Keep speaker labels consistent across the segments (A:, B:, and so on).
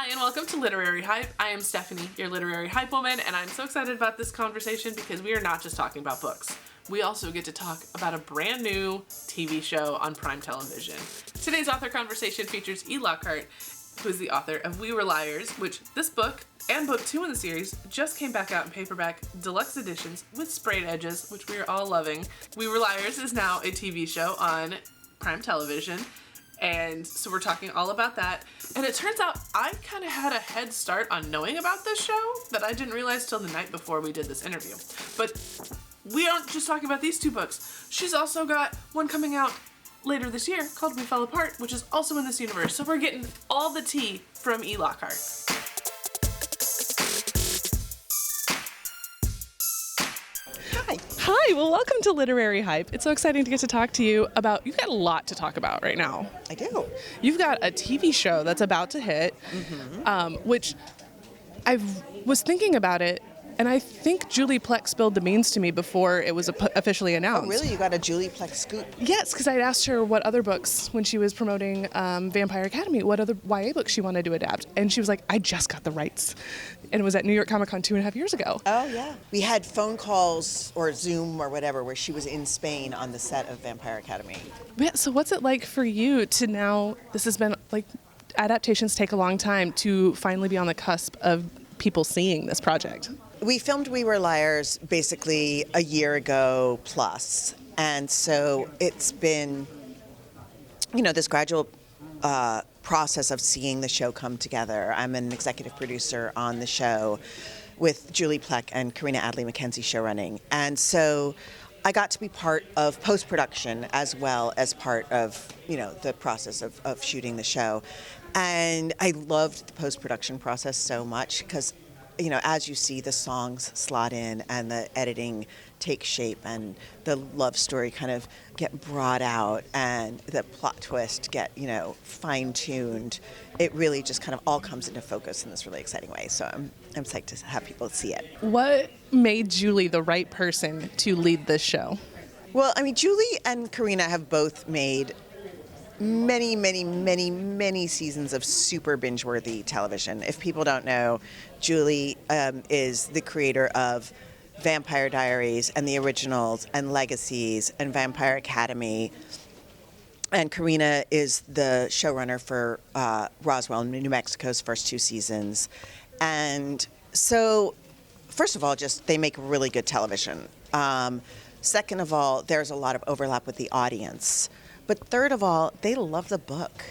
A: Hi, and welcome to Literary Hype. I am Stephanie, your Literary Hype Woman, and I'm so excited about this conversation because we are not just talking about books. We also get to talk about a brand new TV show on Prime Television. Today's author conversation features Lockhart, who is the author of We Were Liars, which this book and book 2 in the series just came back out in paperback deluxe editions with sprayed edges, which we are all loving. We Were Liars is now a TV show on Prime Television. And so we're talking all about that. And it turns out I kind of had a head start on knowing about this show that I didn't realize till the night before we did this interview. But we aren't just talking about these two books. She's also got one coming out later this year called We Fell Apart, which is also in this universe. So we're getting all the tea from Lockhart. Hi, well, welcome to Literary Hype. It's so exciting to get to talk to you about, you've got a lot to talk about right now.
B: I do.
A: You've got a TV show that's about to hit, which I was thinking about it, and I think Julie Plec spilled the beans to me before it was officially announced.
B: Oh, really? You got a Julie Plec scoop?
A: Yes, because I'd asked her what other books, when she was promoting Vampire Academy, what other YA books she wanted to adapt. And she was like, I just got the rights. And it was at New York Comic Con 2.5 years ago.
B: Oh, yeah. We had phone calls or Zoom or whatever where she was in Spain on the set of Vampire Academy.
A: Yeah, so what's it like for you to now, this has been, like, adaptations take a long time to finally be on the cusp of people seeing this project?
B: We filmed We Were Liars basically a year ago plus. And so it's been, this gradual process of seeing the show come together. I'm an executive producer on the show with Julie Plec and Karina Adley McKenzie showrunning. And so I got to be part of post-production as well as part of, the process of shooting the show. And I loved the post-production process so much because as you see the songs slot in and the editing take shape and the love story kind of get brought out and the plot twist get, fine-tuned, it really just kind of all comes into focus in this really exciting way. So I'm psyched to have people see it.
A: What made Julie the right person to lead this show?
B: Well, Julie and Karina have both made many, many, many, many seasons of super binge-worthy television. If people don't know, Julie is the creator of Vampire Diaries and the Originals and Legacies and Vampire Academy. And Karina is the showrunner for Roswell, New Mexico's first 2 seasons. And so, first of all, they make really good television. Second of all, there's a lot of overlap with the audience. But third of all, they love the book.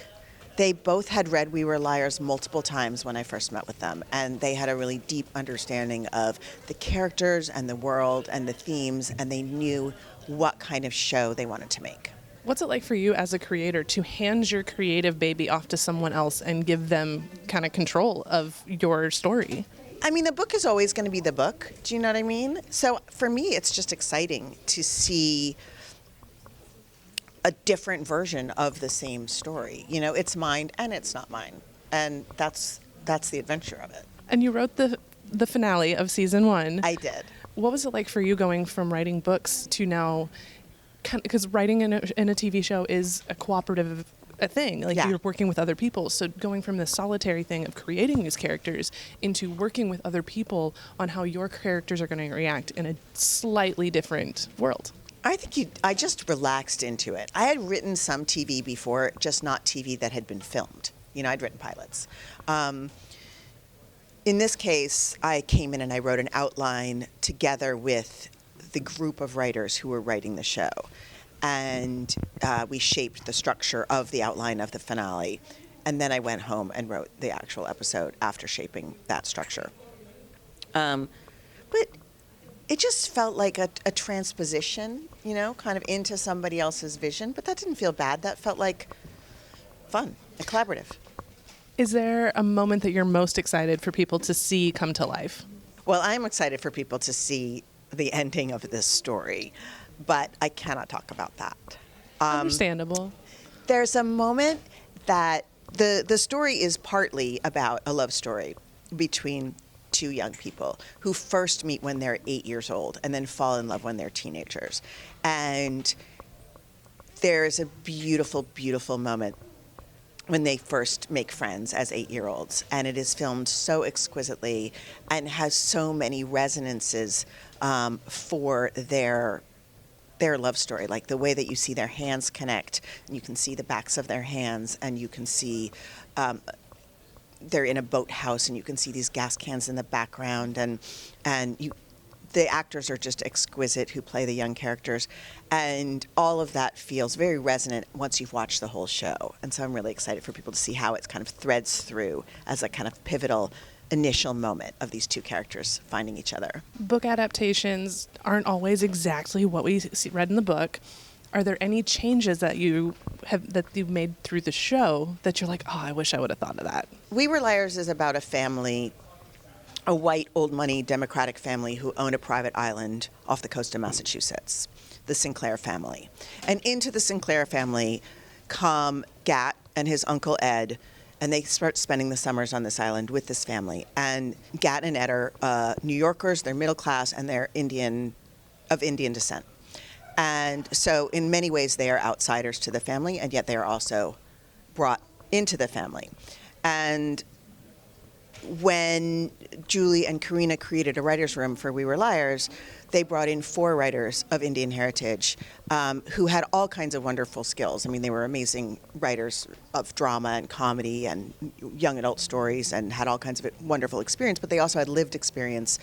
B: They both had read We Were Liars multiple times when I first met with them, and they had a really deep understanding of the characters and the world and the themes, and they knew what kind of show they wanted to make.
A: What's it like for you as a creator to hand your creative baby off to someone else and give them kind of control of your story?
B: The book is always going to be the book. Do you know what I mean? So for me, it's just exciting to see a different version of the same story. It's mine and it's not mine. And that's the adventure of it. And
A: you wrote the finale of season 1.
B: I did.
A: What was it like for you going from writing books to now, because writing in a TV show is a cooperative thing, You're working with other people. So going from the solitary thing of creating these characters into working with other people on how your characters are going to react in a slightly different world.
B: I just relaxed into it. I had written some TV before, just not TV that had been filmed. I'd written pilots. In this case, I came in and I wrote an outline together with the group of writers who were writing the show. And we shaped the structure of the outline of the finale. And then I went home and wrote the actual episode after shaping that structure. But it just felt like a transposition, kind of into somebody else's vision. But that didn't feel bad. That felt like fun and collaborative.
A: Is there a moment that you're most excited for people to see come to life?
B: Well, I'm excited for people to see the ending of this story, but I cannot talk about that.
A: Understandable.
B: There's a moment that the story is partly about a love story between 2 young people who first meet when they're 8 years old and then fall in love when they're teenagers. And there's a beautiful, beautiful moment when they first make friends as 8-year-olds. And it is filmed so exquisitely and has so many resonances for their love story, like the way that you see their hands connect, you can see the backs of their hands, and you can see they're in a boathouse, and you can see these gas cans in the background, and the actors are just exquisite who play the young characters, and all of that feels very resonant once you've watched the whole show. And so I'm really excited for people to see how it kind of threads through as a kind of pivotal initial moment of these two characters finding each other.
A: Book adaptations aren't always exactly what we read in the book. Are there any changes that you've made through the show that you're like, oh, I wish I would have thought of that?
B: We Were Liars is about a family, a white, old money, democratic family who own a private island off the coast of Massachusetts, the Sinclair family. And into the Sinclair family come Gat and his uncle Ed, and they start spending the summers on this island with this family. And Gat and Ed are New Yorkers, they're middle class, and they're of Indian descent. And so in many ways they are outsiders to the family, and yet they are also brought into the family. And when Julie and Karina created a writer's room for We Were Liars, they brought in 4 writers of Indian heritage who had all kinds of wonderful skills. I mean, they were amazing writers of drama and comedy and young adult stories and had all kinds of wonderful experience, but they also had lived experience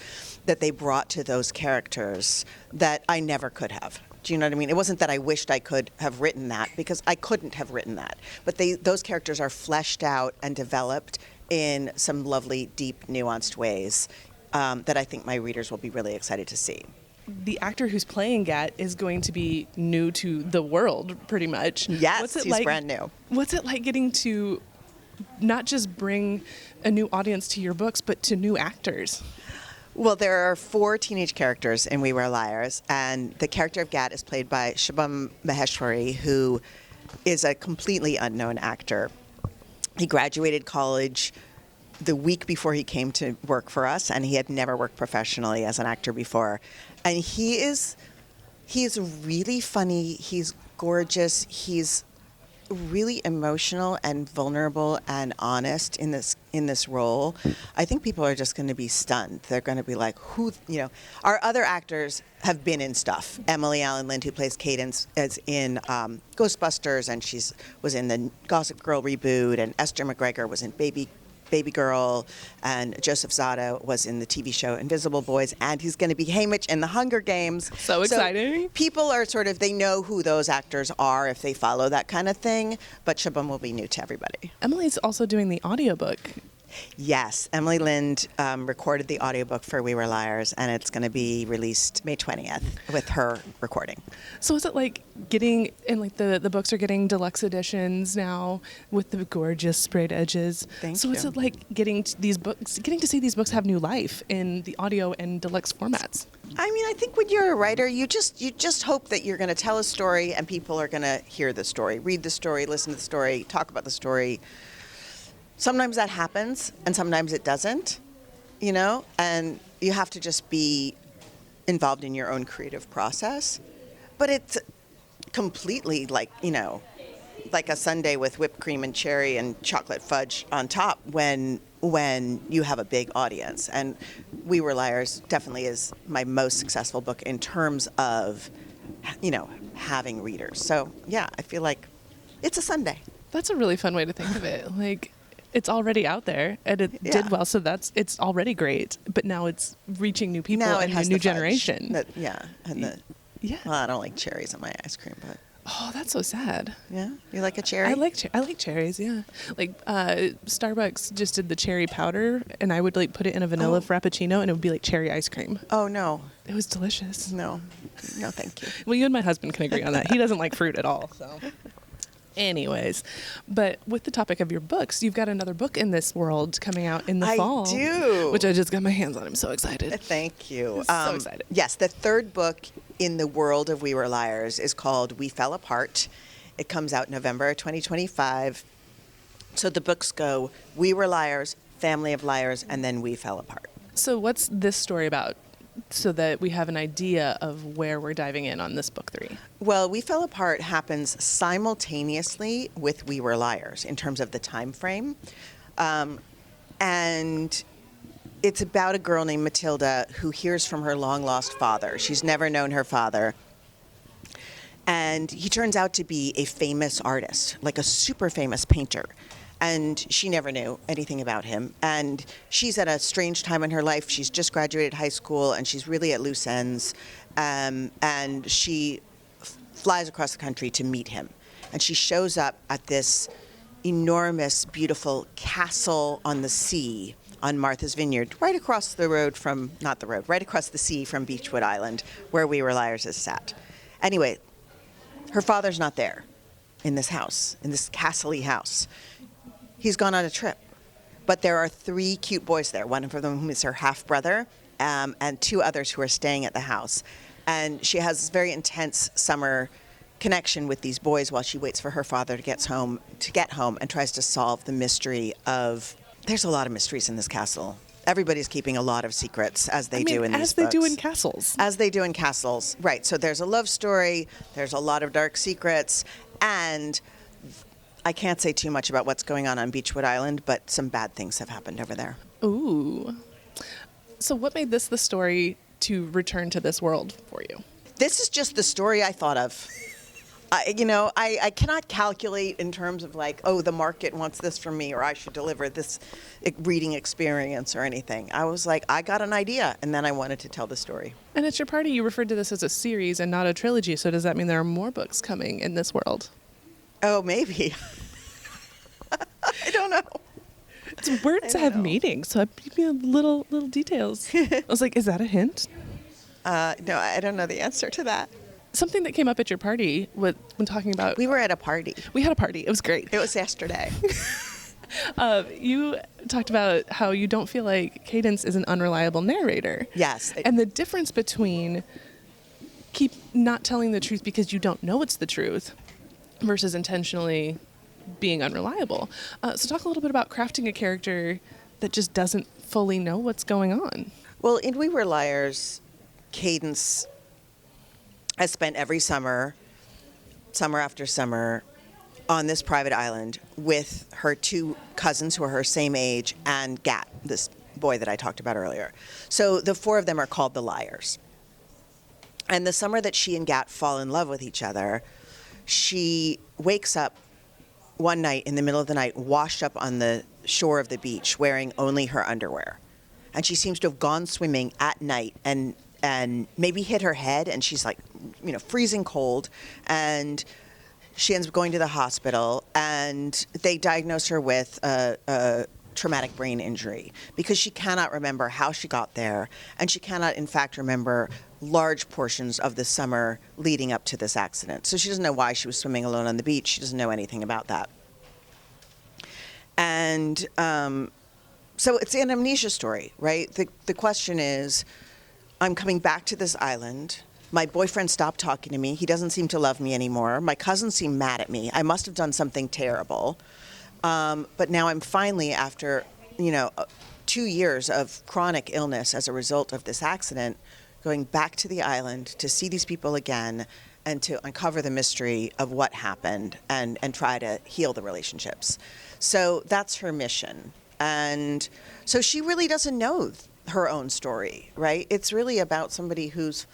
B: that they brought to those characters that I never could have. Do you know what I mean? It wasn't that I wished I could have written that, because I couldn't have written that. But those characters are fleshed out and developed in some lovely, deep, nuanced ways that I think my readers will be really excited to see.
A: The actor who's playing Gat is going to be new to the world, pretty much.
B: Yes, he's brand new.
A: What's it like getting to not just bring a new audience to your books, but to new actors?
B: Well, there are 4 teenage characters in We Were Liars, and the character of Gat is played by Shubham Maheshwari, who is a completely unknown actor. He graduated college the week before he came to work for us, and he had never worked professionally as an actor before. And he is really funny, he's gorgeous, he's really emotional and vulnerable and honest in this role. I think people are just going to be stunned. They're going to be like, our other actors have been in stuff. Emily Alyn Lind, who plays Cadence, is in Ghostbusters, and was in the Gossip Girl reboot, and Esther McGregor was in Baby Girl, and Joseph Zada was in the TV show Invisible Boys, and he's going to be Haymitch in the Hunger Games.
A: So exciting.
B: People are they know who those actors are if they follow that kind of thing, but Shubham will be new to everybody.
A: Emily's also doing the audiobook.
B: Yes, Emily Lind recorded the audiobook for We Were Liars, and it's going to be released May 20th with her recording.
A: So is it like getting, and like the books are getting deluxe editions now with the gorgeous sprayed edges.
B: Thank you.
A: Is it like getting to see these books have new life in the audio and deluxe formats?
B: I mean, I think when you're a writer, you just hope that you're going to tell a story and people are going to hear the story, read the story, listen to the story, talk about the story. Sometimes that happens, and sometimes it doesn't, and you have to just be involved in your own creative process. But it's completely like a sundae with whipped cream and cherry and chocolate fudge on top when you have a big audience. And We Were Liars definitely is my most successful book in terms of, having readers. So, yeah, I feel like it's a sundae.
A: That's a really fun way to think of it. Like, it's already out there, and it did well, so it's already great. But now it's reaching new people and a new generation.
B: Well, I don't like cherries in my ice cream, but
A: oh, that's so sad.
B: Yeah, you like a cherry?
A: I like cherries. Yeah, like Starbucks just did the cherry powder, and I would like put it in a vanilla frappuccino, and it would be like cherry ice cream.
B: Oh no,
A: it was delicious.
B: No, thank you.
A: Well, you and my husband can agree on that. He doesn't like fruit at all, so. Anyways, but with the topic of your books, you've got another book in this world coming out in the fall.
B: I do.
A: Which I just got my hands on. I'm so excited.
B: Thank you.
A: So excited.
B: Yes, the third book in the world of We Were Liars is called We Fell Apart. It comes out November 2025. So the books go We Were Liars, Family of Liars, and then We Fell Apart.
A: So what's this story about? so that we have an idea of where we're diving in on this book 3?
B: Well, We Fell Apart happens simultaneously with We Were Liars in terms of the time frame. And it's about a girl named Matilda who hears from her long-lost father. She's never known her father. And he turns out to be a famous artist, like a super famous painter. And she never knew anything about him. And she's at a strange time in her life. She's just graduated high school, and she's really at loose ends. And she flies across the country to meet him. And she shows up at this enormous, beautiful castle on the sea on Martha's Vineyard, right across the road from, not the road, right across the sea from Beechwood Island, where We Were Liars is sat. Anyway, her father's not there in this house, in this castle-y house. He's gone on a trip. But there are 3 cute boys there, one of them is her half-brother, and 2 others who are staying at the house. And she has this very intense summer connection with these boys while she waits for her father to get home and tries to solve the mystery of... There's a lot of mysteries in this castle. Everybody's keeping a lot of secrets, as they do in these books.
A: As they do in castles.
B: As they do in castles, right. So there's a love story, there's a lot of dark secrets, and I can't say too much about what's going on Beechwood Island, but some bad things have happened over there.
A: Ooh. So what made this the story to return to this world for you?
B: This is just the story I thought of. I cannot calculate in terms of like, oh, the market wants this from me, or I should deliver this reading experience or anything. I was like, I got an idea, and then I wanted to tell the story.
A: And at your party, you referred to this as a series and not a trilogy, so does that mean there are more books coming in this world?
B: Oh, maybe. I don't know.
A: It's words have meanings, so give me little details. I was like, is that a hint?
B: No, I don't know the answer to that.
A: Something that came up at your party when talking about...
B: We were at a party.
A: We had a party. It was great.
B: It was yesterday.
A: You talked about how you don't feel like Cadence is an unreliable narrator.
B: Yes.
A: And the difference between keep not telling the truth because you don't know it's the truth versus intentionally being unreliable. So talk a little bit about crafting a character that just doesn't fully know what's going on.
B: Well, in We Were Liars, Cadence has spent every summer after summer, on this private island with her 2 cousins who are her same age and Gat, this boy that I talked about earlier. So the 4 of them are called the Liars. And the summer that she and Gat fall in love with each other, she wakes up one night in the middle of the night, washed up on the shore of the beach, wearing only her underwear. And she seems to have gone swimming at night and maybe hit her head, and she's like, freezing cold, and she ends up going to the hospital, and they diagnose her with a traumatic brain injury because she cannot remember how she got there, and she cannot, in fact, remember large portions of the summer leading up to this accident. So she doesn't know why she was swimming alone on the beach. She doesn't know anything about that. And so it's an amnesia story, right? The question is, I'm coming back to this island. My boyfriend stopped talking to me. He doesn't seem to love me anymore. My cousins seem mad at me. I must have done something terrible. But now I'm finally, after 2 years of chronic illness as a result of this accident, going back to the island to see these people again and to uncover the mystery of what happened and try to heal the relationships. So that's her mission. And so she really doesn't know her own story, right? It's really about somebody who's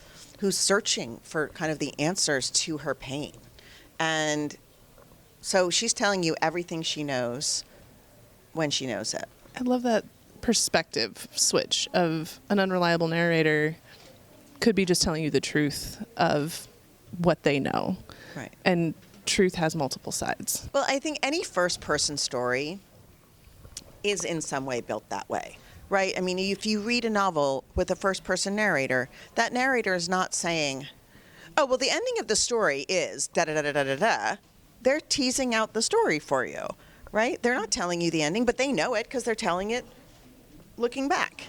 B: searching for kind of the answers to her pain. And so she's telling you everything she knows when she knows it.
A: I love that perspective switch of an unreliable narrator could be just telling you the truth of what they know.
B: Right.
A: And truth has multiple sides.
B: Well, I think any first-person story is in some way built that way. Right? I mean, if you read a novel with a first-person narrator, that narrator is not saying, oh, well, the ending of the story is da-da-da-da-da-da. They're teasing out the story for you, right? They're not telling you the ending, but they know it because they're telling it looking back.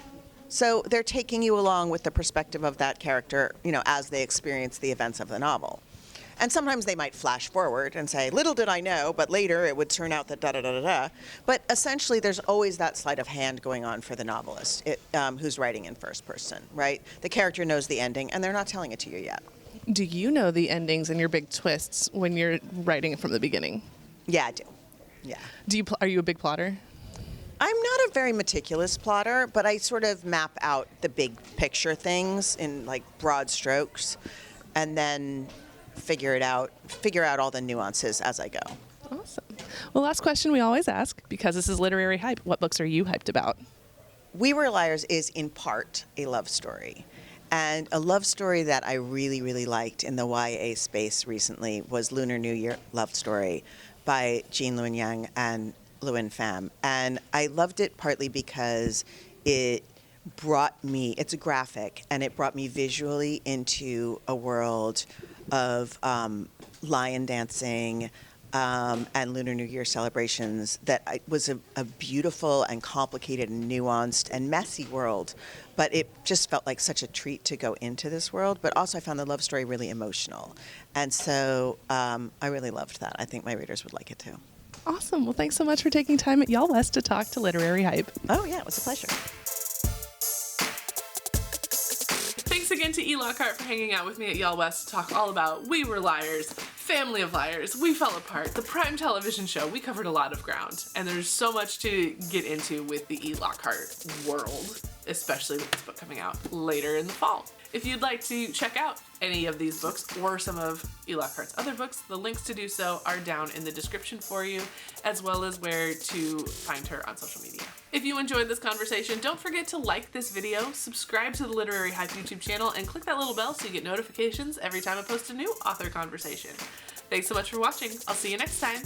B: So they're taking you along with the perspective of that character, as they experience the events of the novel. And sometimes they might flash forward and say, little did I know, but later it would turn out that da-da-da-da-da. But essentially, there's always that sleight of hand going on for the novelist who's writing in first person, right? The character knows the ending, and they're not telling it to you yet.
A: Do you know the endings and your big twists when you're writing it from the beginning?
B: Yeah, I do. Yeah.
A: Are you a big plotter?
B: I'm not a very meticulous plotter, but I sort of map out the big picture things in like broad strokes, and then figure out all the nuances as I go.
A: Awesome. Well, last question we always ask, because this is Literary Hype, what books are you hyped about?
B: We Were Liars is in part a love story. And a love story that I really, really liked in the YA space recently was Lunar New Year Love Story by Jean Luen Yang and Luen Pham. And I loved it partly because it's a graphic, and it brought me visually into a world of lion dancing and Lunar New Year celebrations that was a beautiful and complicated and nuanced and messy world. But it just felt like such a treat to go into this world. But also I found the love story really emotional. And so I really loved that. I think my readers would like it too.
A: Awesome. Well, thanks so much for taking time at Y'all West to talk to Literary Hype.
B: Oh, yeah, it was a pleasure.
A: Thanks again to Lockhart for hanging out with me at Y'all West to talk all about We Were Liars, Family of Liars, We Fell Apart, the Prime Television show. We covered a lot of ground, and there's so much to get into with the Lockhart world, especially with this book coming out later in the fall. If you'd like to check out any of these books or some of Lockhart's other books, the links to do so are down in the description for you, as well as where to find her on social media. If you enjoyed this conversation, don't forget to like this video, subscribe to the Literary Hype YouTube channel, and click that little bell so you get notifications every time I post a new author conversation. Thanks so much for watching. I'll see you next time.